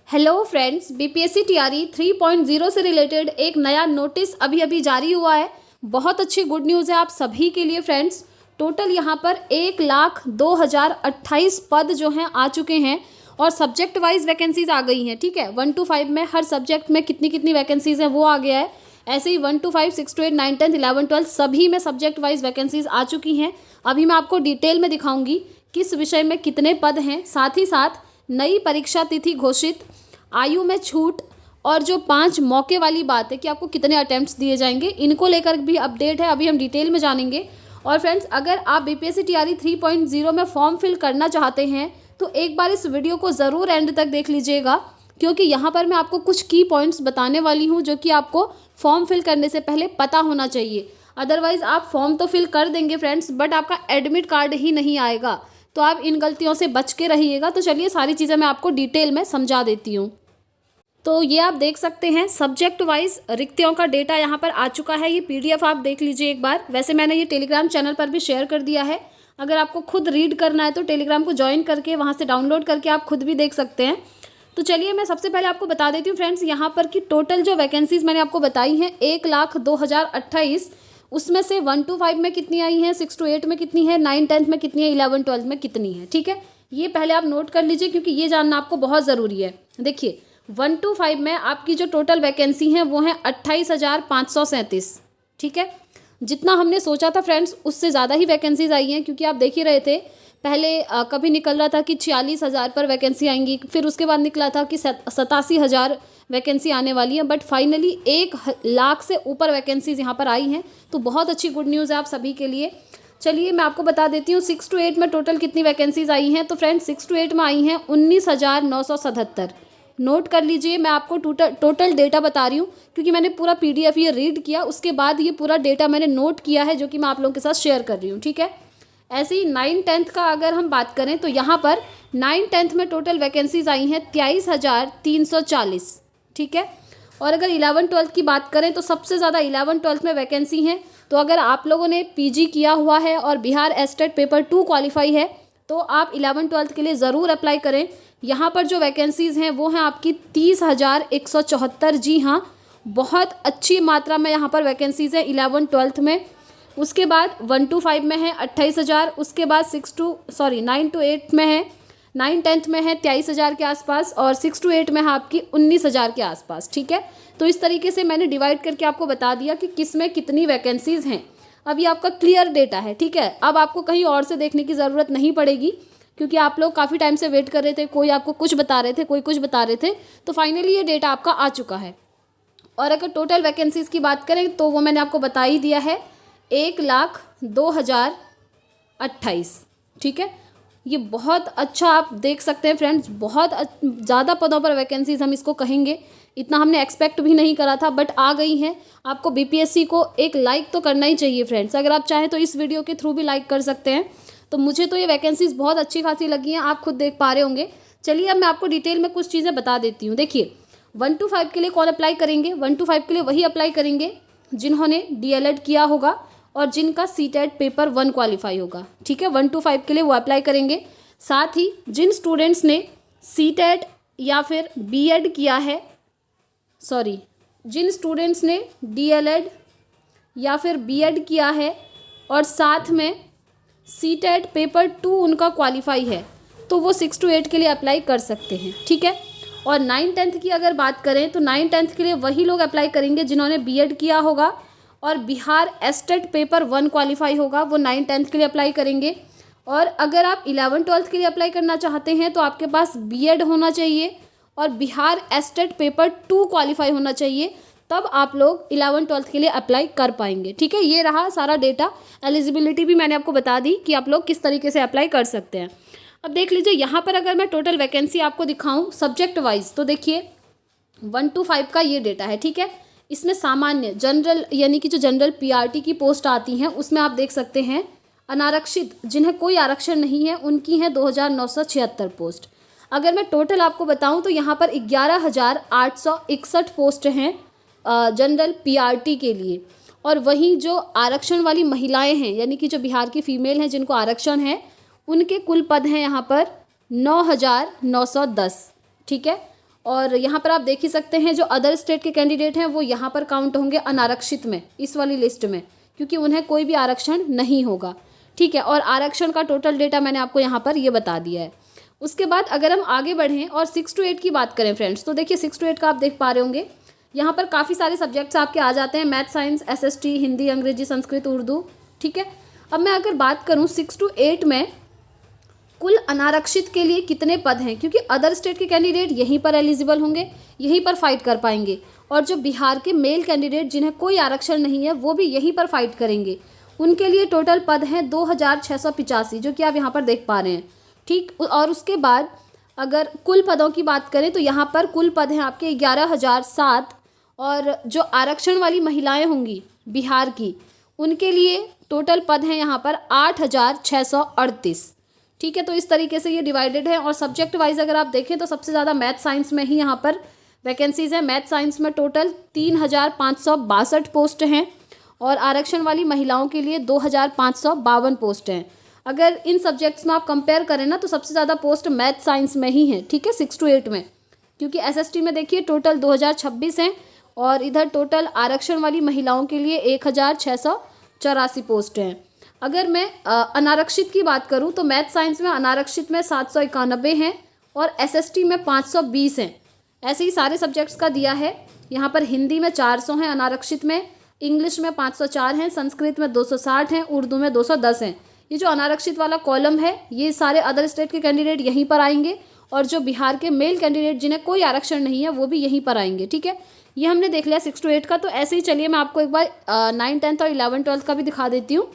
Hello friends, BPSC TRE 3.0 से related एक नया नोटिस अभी अभी जारी हुआ है। बहुत अच्छी गुड न्यूज़ है आप सभी के लिए फ्रेंड्स। टोटल यहाँ पर 1,02,028 पद जो हैं आ चुके हैं और सब्जेक्ट वाइज वैकेंसीज आ गई हैं। ठीक है, 1 to 5 में हर सब्जेक्ट में कितनी कितनी वैकेंसीज हैं वो आ गया है। ऐसे ही 1 to 5, 6 to 8, 9, 10, 11, 12 सभी में सब्जेक्ट वाइज वैकेंसीज आ चुकी हैं। अभी मैं आपको डिटेल में दिखाऊंगी किस विषय में कितने पद हैं। साथ ही साथ नई परीक्षा तिथि घोषित, आयु में छूट और जो 5 मौके वाली बात है कि आपको कितने अटेम्प्ट्स दिए जाएंगे, इनको लेकर भी अपडेट है। अभी हम डिटेल में जानेंगे। और फ्रेंड्स, अगर आप बीपीएससी टीआरई 3.0 में फॉर्म फिल करना चाहते हैं तो एक बार इस वीडियो को ज़रूर एंड तक देख लीजिएगा, क्योंकि यहाँ पर मैं आपको कुछ की पॉइंट्स बताने वाली हूँ जो कि आपको फॉर्म फिल करने से पहले पता होना चाहिए। अदरवाइज़ आप फॉर्म तो फिल कर देंगे फ्रेंड्स, बट आपका एडमिट कार्ड ही नहीं आएगा। तो आप इन गलतियों से बच के रहिएगा। तो चलिए सारी चीज़ें मैं आपको डिटेल में समझा देती हूँ। तो ये आप देख सकते हैं सब्जेक्ट वाइज रिक्तियों का डेटा यहाँ पर आ चुका है। ये पीडीएफ आप देख लीजिए एक बार। वैसे मैंने ये टेलीग्राम चैनल पर भी शेयर कर दिया है। अगर आपको खुद रीड करना है तो टेलीग्राम को ज्वाइन करके वहाँ से डाउनलोड करके आप खुद भी देख सकते हैं। तो चलिए मैं सबसे पहले आपको बता देती हूँ फ्रेंड्स, यहाँ पर कि टोटल जो वैकेंसीज मैंने आपको बताई हैं 1,02,028, उसमें से 1 to 5 में कितनी आई हैं, 6 to 8 में कितनी है, 9, 10 में कितनी है, 11, 12 में कितनी है। ठीक है, ये पहले आप नोट कर लीजिए क्योंकि ये जानना आपको बहुत ज़रूरी है। देखिए 1 to 5 में आपकी जो टोटल वैकेंसी हैं वो हैं 28,537। ठीक है, जितना हमने सोचा था फ्रेंड्स उससे ज़्यादा ही वैकेंसीज आई हैं, क्योंकि आप देख ही रहे थे पहले कभी निकल रहा था कि 46,000 पर वैकेंसी आएंगी, फिर उसके बाद निकला था कि 87,000 वैकेंसी आने वाली है, बट फाइनली 1,00,000 से ऊपर वैकेंसीज यहाँ पर आई हैं। तो बहुत अच्छी गुड न्यूज़ है आप सभी के लिए। चलिए मैं आपको बता देती हूँ 6 to 8 में टोटल कितनी वैकेंसीज आई हैं। तो फ्रेंड्स 6 to 8 में आई हैं 19,977। नोट कर लीजिए, मैं आपको टोटल डेटा बता रही हूँ क्योंकि मैंने पूरा पीडीएफ ये रीड किया, उसके बाद ये पूरा डेटा मैंने नोट किया है जो कि मैं आप लोगों के साथ शेयर कर रही हूँ। ठीक है, ऐसे ही 9, 10 का अगर हम बात करें तो यहाँ पर 9, 10 में टोटल वैकेंसीज आई हैं 23,340। ठीक है, और अगर 11, 12 की बात करें तो सबसे ज़्यादा 11, 12 में वैकेंसी हैं। तो अगर आप लोगों ने पीजी किया हुआ है और बिहार एस्टेट पेपर 2 क्वालिफाई है तो आप 11, 12 के लिए ज़रूर अप्लाई करें। यहाँ पर जो वैकेंसीज़ हैं वो हैं आपकी 30,174। जी हाँ, बहुत अच्छी मात्रा में यहाँ पर वैकेंसीज़ हैं 11, 12 में। उसके बाद 1 to 5 में है 28,000। उसके बाद 9 to 8 में है, 9, 10 में है 23,000 के आसपास, और 6 to 8 में है आपकी 19,000 के आसपास। ठीक है, तो इस तरीके से मैंने डिवाइड करके आपको बता दिया कि किस में कितनी वैकेंसीज़ हैं। अब ये आपका क्लियर डेटा है। ठीक है, अब आपको कहीं और से देखने की ज़रूरत नहीं पड़ेगी, क्योंकि आप लोग काफ़ी टाइम से वेट कर रहे थे, कोई आपको कुछ बता रहे थे, कोई कुछ बता रहे थे। तो फाइनली ये डेटा आपका आ चुका है। और अगर टोटल वैकेंसीज़ की बात करें तो वो मैंने आपको बता ही दिया है 1,02,028। ठीक है, ये बहुत अच्छा आप देख सकते हैं फ्रेंड्स, बहुत ज़्यादा पदों पर वैकेंसीज़ हम इसको कहेंगे। इतना हमने एक्सपेक्ट भी नहीं करा था, बट आ गई हैं। आपको बीपीएससी को एक लाइक तो करना ही चाहिए फ्रेंड्स। अगर आप चाहें तो इस वीडियो के थ्रू भी लाइक कर सकते हैं। तो मुझे तो ये वैकेंसीज़ बहुत अच्छी खासी लगी हैं, आप खुद देख पा रहे होंगे। चलिए अब मैं आपको डिटेल में कुछ चीज़ें बता देती हूँ। देखिए 1 to 5 के लिए कौन अप्लाई करेंगे? 1 to 5 के लिए वही अप्लाई करेंगे जिन्होंने डीएलएड किया होगा और जिनका सीटेट पेपर 1 क्वालिफाई होगा। ठीक है, 1 to 5 के लिए वो अप्लाई करेंगे। साथ ही जिन स्टूडेंट्स ने सीटेट या फिर बीएड किया है, जिन स्टूडेंट्स ने डीएलएड या फिर बीएड किया है और साथ में सीटेट पेपर 2 उनका क्वालिफाई है, तो वो 6 to 8 के लिए अप्लाई कर सकते हैं। ठीक है, और 9, 10 की अगर बात करें तो 9, 10 के लिए वही लोग अप्लाई करेंगे जिन्होंने बीएड किया होगा और बिहार एस्टेट पेपर 1 क्वालिफाई होगा, वो 9, 10 के लिए अप्लाई करेंगे। और अगर आप 11, 12 के लिए अप्लाई करना चाहते हैं तो आपके पास बीएड होना चाहिए और बिहार एस्टेट पेपर 2 क्वालिफाई होना चाहिए, तब आप लोग 11, 12 के लिए अप्लाई कर पाएंगे। ठीक है, ये रहा सारा डेटा। एलिजिबिलिटी भी मैंने आपको बता दी कि आप लोग किस तरीके से अप्लाई कर सकते हैं। अब देख लीजिए यहाँ पर अगर मैं टोटल वैकेंसी आपको दिखाऊं सब्जेक्ट वाइज, तो देखिए 1 to 5 का ये डेटा है। ठीक है, इसमें सामान्य जनरल यानी कि जो जनरल पीआरटी की पोस्ट आती हैं उसमें आप देख सकते हैं अनारक्षित जिन्हें कोई आरक्षण नहीं है उनकी हैं 2,976 पोस्ट। अगर मैं टोटल आपको बताऊं तो यहाँ पर 11,861 पोस्ट हैं जनरल पीआरटी के लिए। और वहीं जो आरक्षण वाली महिलाएं हैं यानी कि जो बिहार की फीमेल हैं जिनको आरक्षण है, उनके कुल पद हैं यहाँ पर 9,910। ठीक है, और यहाँ पर आप देख ही सकते हैं जो अदर स्टेट के कैंडिडेट हैं वो यहाँ पर काउंट होंगे अनारक्षित में, इस वाली लिस्ट में, क्योंकि उन्हें कोई भी आरक्षण नहीं होगा। ठीक है, और आरक्षण का टोटल डेटा मैंने आपको यहाँ पर ये बता दिया है। उसके बाद अगर हम आगे बढ़ें और 6 to 8 की बात करें फ्रेंड्स, तो देखिए 6 to 8 का आप देख पा रहे होंगे यहाँ पर काफ़ी सारे सब्जेक्ट्स आपके आ जाते हैं, मैथ, साइंस, SST, हिंदी, अंग्रेजी, संस्कृत, उर्दू। ठीक है, अब मैं अगर बात करूँ 6 to 8 में कुल अनारक्षित के लिए कितने पद हैं, क्योंकि अदर स्टेट के कैंडिडेट यहीं पर एलिजिबल होंगे, यहीं पर फाइट कर पाएंगे, और जो बिहार के मेल कैंडिडेट जिन्हें कोई आरक्षण नहीं है वो भी यहीं पर फाइट करेंगे। उनके लिए टोटल पद हैं 2685, जो कि आप यहाँ पर देख पा रहे हैं। ठीक, और उसके बाद अगर कुल पदों की बात करें तो यहाँ पर कुल पद हैं आपके 11,007, और जो आरक्षण वाली महिलाएं होंगी बिहार की उनके लिए टोटल पद हैं यहाँ पर 8,638। ठीक है, तो इस तरीके से ये डिवाइडेड है। और सब्जेक्ट वाइज अगर आप देखें तो सबसे ज़्यादा मैथ साइंस में ही यहाँ पर वैकेंसीज़ हैं। मैथ साइंस में टोटल 3,562 पोस्ट हैं, और आरक्षण वाली महिलाओं के लिए 2,552 पोस्ट हैं। अगर इन सब्जेक्ट्स में आप कंपेयर करें ना तो सबसे ज़्यादा पोस्ट मैथ साइंस में ही है। ठीक है, 6 to 8 में, क्योंकि SST में देखिए टोटल 2026 हैं, और इधर टोटल आरक्षण वाली महिलाओं के लिए 1,684 पोस्ट हैं। अगर मैं अनारक्षित की बात करूं तो मैथ साइंस में अनारक्षित में 791 हैं, और SST में 520 हैं। ऐसे ही सारे सब्जेक्ट्स का दिया है। यहाँ पर हिंदी में 400 हैं अनारक्षित में, इंग्लिश में 504 हैं, संस्कृत में 260 हैं, उर्दू में 210 हैं। ये जो अनारक्षित वाला कॉलम है ये सारे अदर स्टेट के कैंडिडेट यहीं पर आएंगे, और जो बिहार के मेल कैंडिडेट जिन्हें कोई आरक्षण नहीं है वो भी यहीं पर आएंगे। ठीक है, ये हमने देख लिया 6 to 8 का। तो ऐसे ही चलिए मैं आपको एक बार 9, 10 और 11, 12 का भी दिखा देती हूँ।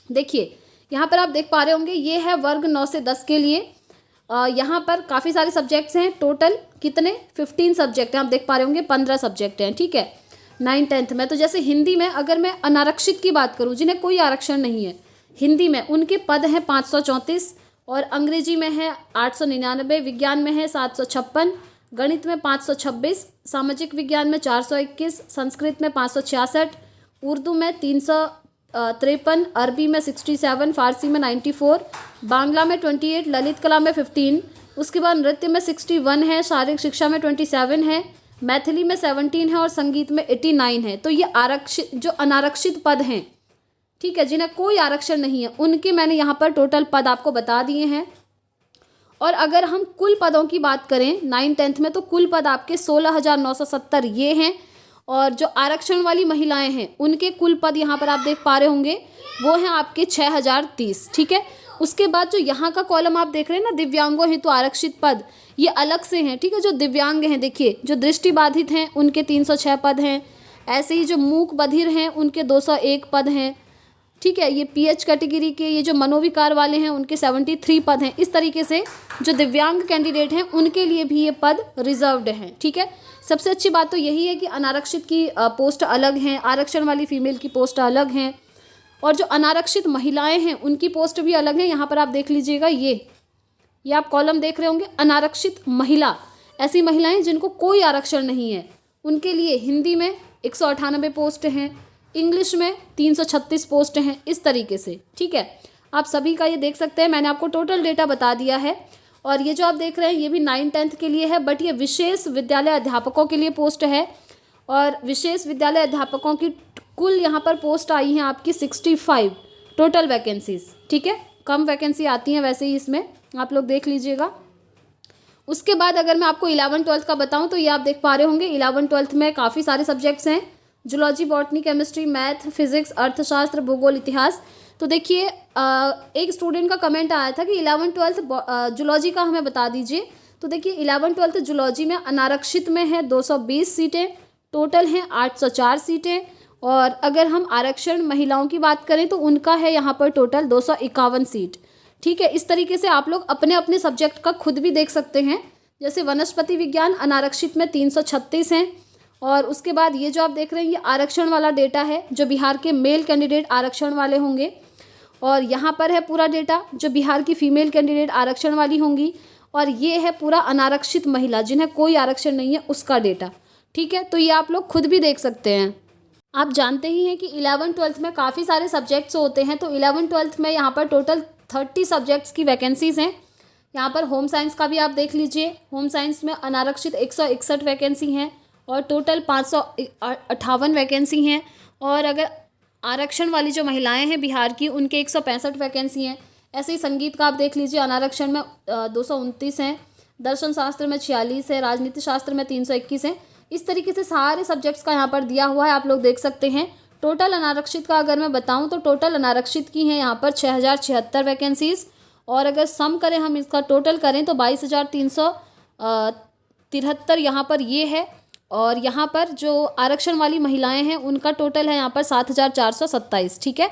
देखिए यहाँ पर आप देख पा रहे होंगे ये है वर्ग 9 से 10 के लिए। यहाँ पर काफ़ी सारे सब्जेक्ट्स हैं, टोटल कितने 15 सब्जेक्ट हैं, आप देख पा रहे होंगे 15 सब्जेक्ट हैं। ठीक है, 9, 10 में तो जैसे हिंदी में अगर मैं अनारक्षित की बात करूँ जिन्हें कोई आरक्षण नहीं है, हिंदी में उनके पद हैं 534, और अंग्रेजी में है 899, विज्ञान में है 756, गणित में 526, सामाजिक विज्ञान में 421, संस्कृत में 566, उर्दू में 353, अरबी में 67, फारसी में 94, बांग्ला में 28, ललित कला में 15, उसके बाद नृत्य में 61 है, शारीरिक शिक्षा में 27 है, मैथिली में 17 है, और संगीत में 89 है। तो ये आरक्षित जो अनारक्षित पद हैं, ठीक है, जिन्हें कोई आरक्षण नहीं है, उनके मैंने यहाँ पर टोटल पद आपको बता दिए हैं। और अगर हम कुल पदों की बात करें 9, 10 में तो कुल पद आपके 16,970 ये हैं, और जो आरक्षण वाली महिलाएं हैं उनके कुल पद यहाँ पर आप देख पा रहे होंगे वो हैं आपके 6,030। ठीक है, उसके बाद जो यहाँ का कॉलम आप देख रहे हैं ना, दिव्यांगों हेतु आरक्षित पद, ये अलग से हैं। ठीक है, जो दिव्यांग हैं देखिए, जो दृष्टिबाधित हैं उनके 306 पद हैं, ऐसे ही जो मूक बधिर हैं उनके 201 पद हैं। ठीक है, ये PH कैटेगरी के ये जो मनोविकार वाले हैं उनके 73 पद हैं। इस तरीके से जो दिव्यांग कैंडिडेट हैं उनके लिए भी ये पद रिजर्व्ड हैं। ठीक है, सबसे अच्छी बात तो यही है कि अनारक्षित की पोस्ट अलग हैं, आरक्षण वाली फीमेल की पोस्ट अलग हैं, और जो अनारक्षित महिलाएं हैं उनकी पोस्ट भी अलग हैं। यहाँ पर आप देख लीजिएगा, ये आप कॉलम देख रहे होंगे, अनारक्षित महिला, ऐसी महिलाएं जिनको कोई आरक्षण नहीं है, उनके लिए हिंदी में 198 पोस्ट हैं, इंग्लिश में 336 पोस्ट हैं, इस तरीके से। ठीक है, आप सभी का ये देख सकते हैं, मैंने आपको टोटल डेटा बता दिया है। और ये जो आप देख रहे हैं ये भी 9, 10 के लिए है, बट ये विशेष विद्यालय अध्यापकों के लिए पोस्ट है, और विशेष विद्यालय अध्यापकों की कुल यहाँ पर पोस्ट आई हैं आपकी 65 टोटल वैकेंसीज। ठीक है, कम वैकेंसी आती हैं वैसे ही इसमें, आप लोग देख लीजिएगा। उसके बाद अगर मैं आपको 11, 12 का बताऊँ तो ये आप देख पा रहे होंगे 11, 12 में काफ़ी सारे सब्जेक्ट्स हैं, zoology, botany, chemistry, math, physics, अर्थशास्त्र, भूगोल, इतिहास। तो देखिए एक स्टूडेंट का कमेंट आया था कि 11, 12 जूलॉजी का हमें बता दीजिए। तो देखिए 11, 12 जूलॉजी में अनारक्षित में है 220 सीटें, टोटल हैं 804 सीटें, और अगर हम आरक्षण महिलाओं की बात करें तो उनका है यहाँ पर टोटल 251 सीट। ठीक है, इस तरीके से आप लोग अपने अपने सब्जेक्ट का खुद भी देख सकते हैं। जैसे वनस्पति विज्ञान अनारक्षित में 336 हैं, और उसके बाद ये जो आप देख रहे हैं ये आरक्षण वाला डेटा है, जो बिहार के मेल कैंडिडेट आरक्षण वाले होंगे, और यहाँ पर है पूरा डेटा जो बिहार की फीमेल कैंडिडेट आरक्षण वाली होंगी, और ये है पूरा अनारक्षित महिला जिन्हें कोई आरक्षण नहीं है उसका डेटा। ठीक है, तो ये आप लोग खुद भी देख सकते हैं। आप जानते ही हैं कि 11, 12 में काफ़ी सारे सब्जेक्ट्स होते हैं, तो 11, 12 में यहाँ पर टोटल 30 सब्जेक्ट्स की वैकेंसीज़ हैं। यहाँ पर होम साइंस का भी आप देख लीजिए। होम साइंस में अनारक्षित 161 वैकेंसी हैं और टोटल 558 वैकेंसी हैं। और अगर आरक्षण वाली जो महिलाएं हैं बिहार की, उनके 165 वैकेंसी हैं। ऐसे ही संगीत का आप देख लीजिए, अनारक्षण में 229 हैं, दर्शन शास्त्र में 46 है, राजनीति शास्त्र में 321 है। इस तरीके से सारे सब्जेक्ट्स का यहाँ पर दिया हुआ है, आप लोग देख सकते हैं। टोटल अनारक्षित का अगर मैं बताऊँ तो टोटल अनारक्षित की हैं यहाँ पर 6076 वैकेंसीज़। और अगर सम करें, हम इसका टोटल करें तो 22,373 यहाँ पर ये है। और यहाँ पर जो आरक्षण वाली महिलाएं हैं उनका टोटल है यहाँ पर 7,427, ठीक है।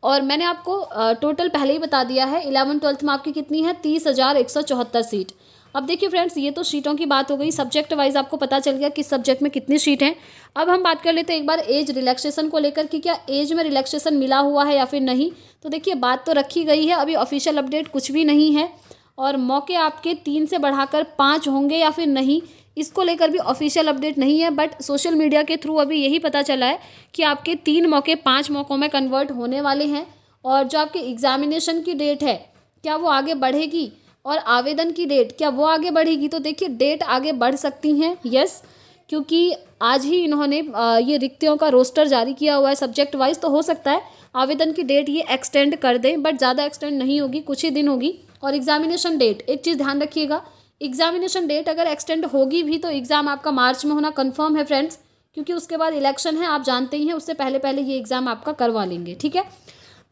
और मैंने आपको टोटल पहले ही बता दिया है। 11th-12th में आपकी कितनी है, 30,174 सीट। अब देखिए फ्रेंड्स, ये तो सीटों की बात हो गई, सब्जेक्ट वाइज आपको पता चल गया किस सब्जेक्ट में कितनी सीट हैं। अब हम बात कर लेते हैं एक बार एज रिलैक्सेशन को लेकर कि क्या एज में रिलैक्सेशन मिला हुआ है या फिर नहीं। तो देखिए, बात तो रखी गई है, अभी ऑफिशियल अपडेट कुछ भी नहीं है। और मौके आपके 3 से बढ़ाकर 5 होंगे या फिर नहीं, इसको लेकर भी ऑफिशियल अपडेट नहीं है। बट सोशल मीडिया के थ्रू अभी यही पता चला है कि आपके 3 मौके 5 मौक़ों में कन्वर्ट होने वाले हैं। और जो आपके एग्जामिनेशन की डेट है, क्या वो आगे बढ़ेगी, और आवेदन की डेट क्या वो आगे बढ़ेगी। तो देखिए, डेट आगे बढ़ सकती हैं, यस, क्योंकि आज ही इन्होंने ये रिक्तियों का रोस्टर जारी किया हुआ है सब्जेक्ट वाइज। तो हो सकता है आवेदन की डेट ये एक्सटेंड कर दें, बट ज़्यादा एक्सटेंड नहीं होगी, कुछ ही दिन होगी। और एग्जामिनेशन डेट, एक चीज़ ध्यान रखिएगा, एग्जामिनेशन डेट अगर एक्सटेंड होगी भी तो एग्ज़ाम आपका मार्च में होना कन्फर्म है फ्रेंड्स, क्योंकि उसके बाद इलेक्शन है, आप जानते ही हैं, उससे पहले पहले ये एग्ज़ाम आपका करवा लेंगे, ठीक है।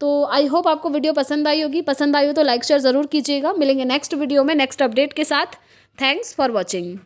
तो आई होप आपको वीडियो पसंद आई होगी। पसंद आई हो तो लाइक शेयर ज़रूर कीजिएगा। मिलेंगे नेक्स्ट वीडियो में नेक्स्ट अपडेट के साथ। Thanks for watching.